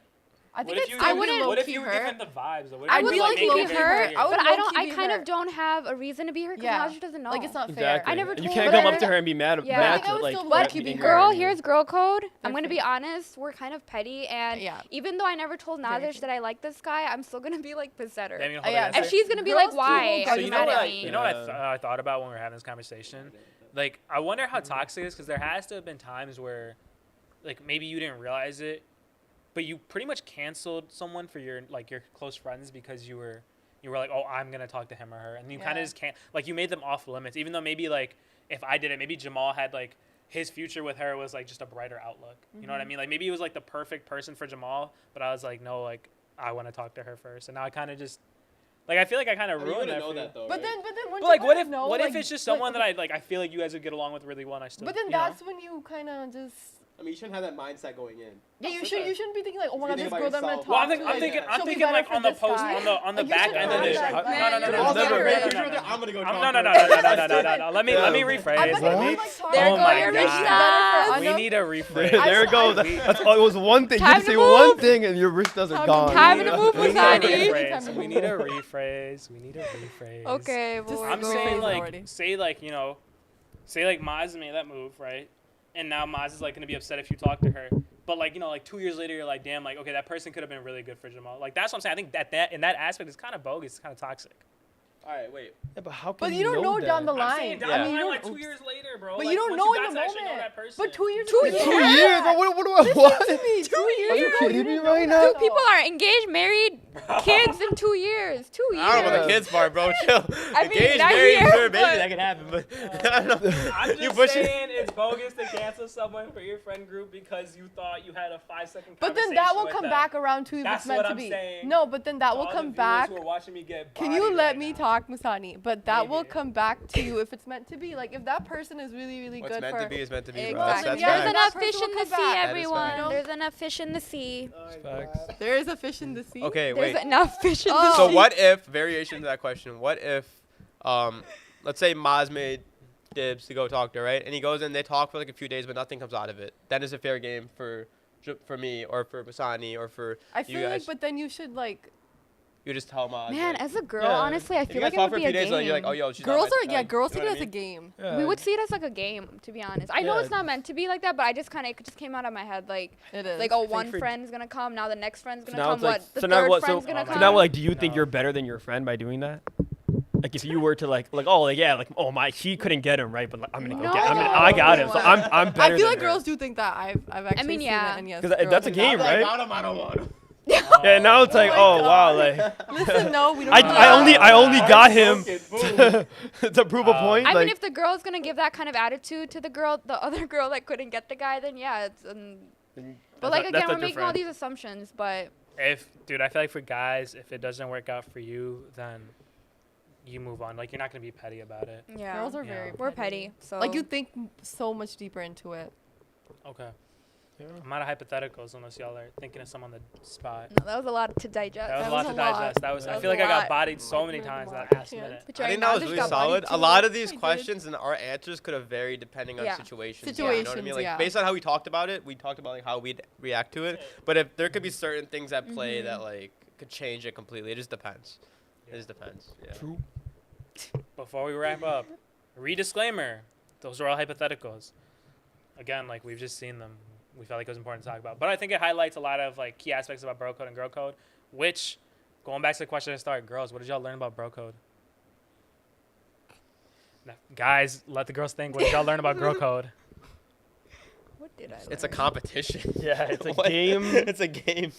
I think What if it's you I wouldn't- wouldn't What if low-key you were hurt. giving the vibes? Though? What if I you would were, like, low-key making be it hurt, weird? I would but I don't. low-key I be kind of hurt. don't have a reason to be hurt because Yeah. Najee doesn't know. Like it's not Exactly. fair. I never You told can't come her. up to her and be mad. Yeah. mad I think I to, would like, still like, low-key be be angry. Girl, hurt. here's girl code. I'm gonna Different. be honest. We're kind of petty, and Yeah. even though I never told Very Nazish true. that I like this guy, I'm still gonna be like possessed her. Damn, you know, Yeah, hold on, And that's she's gonna be Girls like, do "Why? hold Are on So you you mad know what at I, me?" you know what I thought about when we were having this conversation? Like, I wonder how toxic it is because there has to have been times where, like, maybe you didn't realize it, but you pretty much canceled someone for your close friends because you were like, oh, I'm gonna talk to him or her, and you kind Yeah. of just can't, like, you made them off limits, even though maybe like if I did it, maybe Jamal had like his future with her was like just a brighter outlook. You know what I mean? Like maybe he was like the perfect person for Jamal, but I was like, no, like I want to talk to her first, and now I kind of just. Like I feel like I kind of I mean, you ruined wouldn't that. know for you. that though. But right? then when But like, you what guys if know, what if like, it's just like, someone that I feel like you guys would get along with really well, and I still. But then you know? that's when you kind of just. I mean, you shouldn't have that mindset going in. Yeah, you for shouldn't. sure. You shouldn't be thinking like, oh my You god, think this about girl that I'm gonna yourself. talk Well, I'm to. thinking, I'm like, thinking, I'm she'll be thinking better like for on the this post, guy. on the Like, you back should end of have this. that. No, Man, no, no, you no, should no, have no, that. no, no, no. I'm gonna go No, talk no, to no, her. no. Let me I'm not rephrase. gonna Let me. like talk There Oh to go my her. your She's God. better for We Anna. need a rephrase. There it goes. That's all. It was one thing. You Time had to to say move. one thing, and your wristlets are Time to gone. move. Time to move, We need a Masani. rephrase. We need a rephrase. We need a rephrase. Okay, well, Just- we're I'm Go saying crazy like, already. say like Maz made that move, right? And now Maz is like gonna be upset if you talk to her. But like, like 2 years later, you're like, damn, like, okay, that person could have been really good for Jamal. Like that's what I'm saying. I think that in that aspect is kind of bogus. It's kind of toxic. All right, wait. Yeah, but how can But you don't know that? down the I'm saying line. down Yeah. the I mean, line, you like don't. 2 years later, bro. But like, you don't once know in got the to actually know moment. that person. But 2 years. 2 ago, years. 2 you years? did. Bro, what do I? What? Listen to me. 2 years. Are you ago, kidding me didn't right know now? that, Two people though. are engaged, married, kids in 2 years. 2 years. I don't know about the kids part, bro. Chill. I mean, Engaged, not married, here, sure, maybe but- that can happen, but I don't know. I'm You just pushing. saying it's bogus to cancel someone for your friend group because you thought you had a 5-second conversation But then that will with come them. back around too if That's it's meant what to I'm be. saying. No, but then that To will all the come viewers back. who are watching me get Can you bodied let right me now. talk, Masani? But that will Maybe. come back to you if it's meant to be. Like if that person is really, really What's good meant for. to be is meant to be, bro. Exactly. That's Yeah, There's that enough person fish will in the come sea, back. That is everyone. facts. There's enough fish in the sea. Facts. There is a fish in the sea. Okay, There's wait. enough fish in the Oh. So sea. what if, variation to that question, what if, let's say Maz made dibs to go talk to her, right? And he goes in, they talk for like a few days, but nothing comes out of it. Then it's a fair game for me or for Masani or for I you feel guys. like, but then you should like. You just tell Maz. Man, like, as a girl, Yeah. honestly, I if you feel guys like it talk would for a be few a days, game. like, you're like, oh, yo, she's Girls not are meant to girls you take know it what as I a mean? game. Yeah. We would see it as like a game, to be honest. I know Yeah. it's not meant to be like that, but I just kind of it just came out of my head like It is. oh, think one for- friend's gonna come, now the next friend's gonna now come. it's like- What the so now third what- so- friend's gonna Oh my come? So now, like, do you think No. you're better than your friend by doing that? Like, if you were to like, oh, like, yeah, like, oh my, he couldn't get him, right? But like, I'm gonna go get, I got him, so I'm better. I feel like than her. girls do think that. I've actually mean, seen yeah. it, and yes, 'Cause girls that's a think game, that. right? I got him. I don't want him. Yeah, now it's like, my oh wow, God. like, Listen, no, we don't. I only got him Boom. to prove a point. I like, mean, if the girl's gonna give that kind of attitude to the other girl that couldn't get the guy, then yeah, it's. But like again, we're making all these assumptions, but Dude, I feel like for guys, if it doesn't work out for you, then you move on. Like you're not gonna be petty about it. yeah, Girls are Yeah. very. we're petty. So Like you think so much deeper into it. Okay. I'm out of hypotheticals unless y'all are thinking of some on the spot. No, that was a lot to digest. That was a was lot a to lot. digest. That was. That I was feel a like I got lot. bodied so Like, many really times a lot. that last Yeah. minute. But I right think now, that was just really got bodied solid. A too. lot of these I did. questions and our answers could have varied depending on Yeah. situations. You know what I mean? Situations, Like yeah. based on how we talked about it, we talked about like how we'd react to it. But if there could be certain things at play that like could change it completely, it just depends. It just depends. Yeah. True. Before we wrap up, disclaimer. Those are all hypotheticals. Again, like we've just seen them. We felt like it was important to talk about. But I think it highlights a lot of like key aspects about bro code and girl code, which, going back to the question at the start, girls, what did y'all learn about bro code? Now, guys, let the girls think. What did y'all learn about girl code? What did I? It's a competition. Yeah, it's a What? game. It's a game.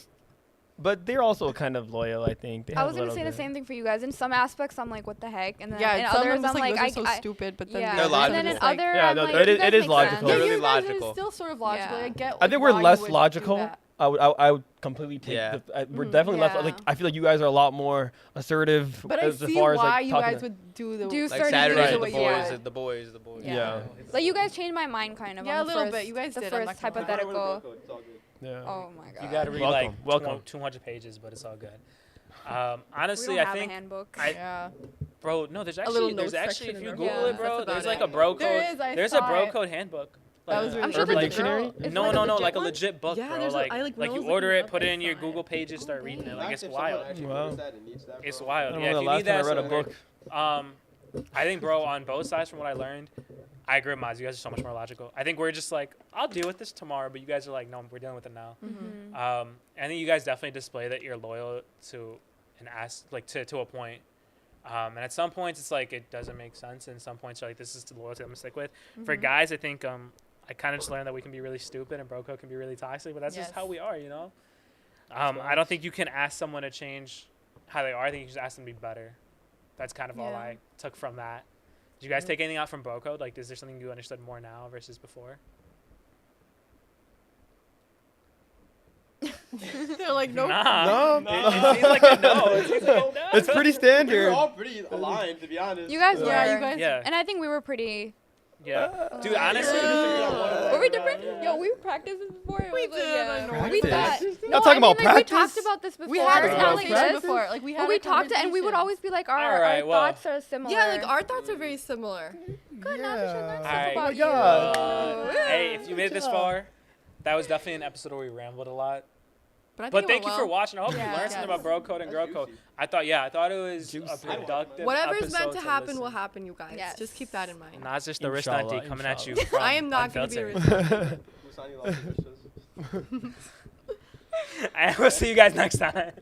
But they're also kind of loyal, I think. They I have was a gonna little say the bit. same thing for you guys. In some aspects, I'm like, what the heck, and then Yeah, in some others, I'm just I'm like, those are so stupid, but then yeah. They're And then in logical. other, Yeah, I'm no, like, it does is make logical. sense. Yeah, Really you guys logical. are still sort of logical. Yeah. I get. I Like, think we're why you less would do logical. that. I would completely take. Yeah. We're definitely less. Yeah. Like I feel like you guys are a lot more assertive. But I as see far as, why like, you talking guys to- would do the Do Like certain Saturdays things with the the way you boys, would. the boys, the boys. Yeah. Like you guys changed my mind kind of. Yeah, on a the little first, bit. You guys the did, I'm first not gonna lie. hypothetical. It's all good. Yeah. Oh my god. You got to read Welcome, like welcome. 200 pages, but it's all good. we Honestly, don't I have think, a handbook. Yeah. bro, no, there's little actually, notes actually, section if in you our Google book. it, bro, That's there's about like it. a bro code. There is, I There's a saw bro it. code handbook. That was Like, really I'm sure Urban there's a Dictionary? girl- it's no, like no, a no, legit like a one? legit book, Yeah, bro. there's a- Like, I, like, when I you was order looking it, up, put it I in your saw it. Google pages, start reading it. Like, it's If someone wild. actually Wow. needs that and needs that, It's bro. wild. I don't Yeah, know if the you last need time I that, read a so- book. I think, bro, on both sides from what I learned, I agree with Maz. You guys are so much more logical. I think we're just like, I'll deal with this tomorrow, but you guys are like, no, we're dealing with it now. Mhm. I think you guys definitely display that you're loyal to an like to a point. And at some points, it's like it doesn't make sense. And some points, you're like, this is the loyalty I'm gonna stick with. For guys, I think I kind of just learned that we can be really stupid and bro code can be really toxic, but that's just Yes. how we are, you know. I don't think you can ask someone to change how they are. I think you just ask them to be better. That's kind of all Yeah. I took from that. Did you guys take anything out from bro code? Like, is there something you understood more now versus before? They're like, nope. Nah. No. It seems like a no. It seems like a no. It's pretty We were standard. all pretty aligned, to be honest. You guys were. Yeah, you guys. Yeah. And I think we were pretty. Yeah. Dude, honestly. Were we different? Yo, we practiced this before. It We was like, did, I yeah. know. We Practice? thought. Not talking about We practice? talked about this before. We had a Talking not about like conversation this. before. Like we had. But we a talked and we would conversation. always be like, our Alright, well. thoughts are similar. Yeah, like our thoughts are very similar. Good, now we should learn stuff Alright. about Oh my you. God. Hey, if you made it this far, that was definitely an episode where we rambled a lot. But, I think But it thank went you for well. watching. I hope Yeah. you learned something Yes. about bro code and girl That's code. juicy. I thought it was Juicy. a productive Whatever's meant episode to happen listen. will happen, you guys. Yes. Just keep that in mind. Nazis the rich Inshallah, auntie coming at you. inshallah. From I am not going to be Unfiltered. Musani loves delicious. I will see you guys next time.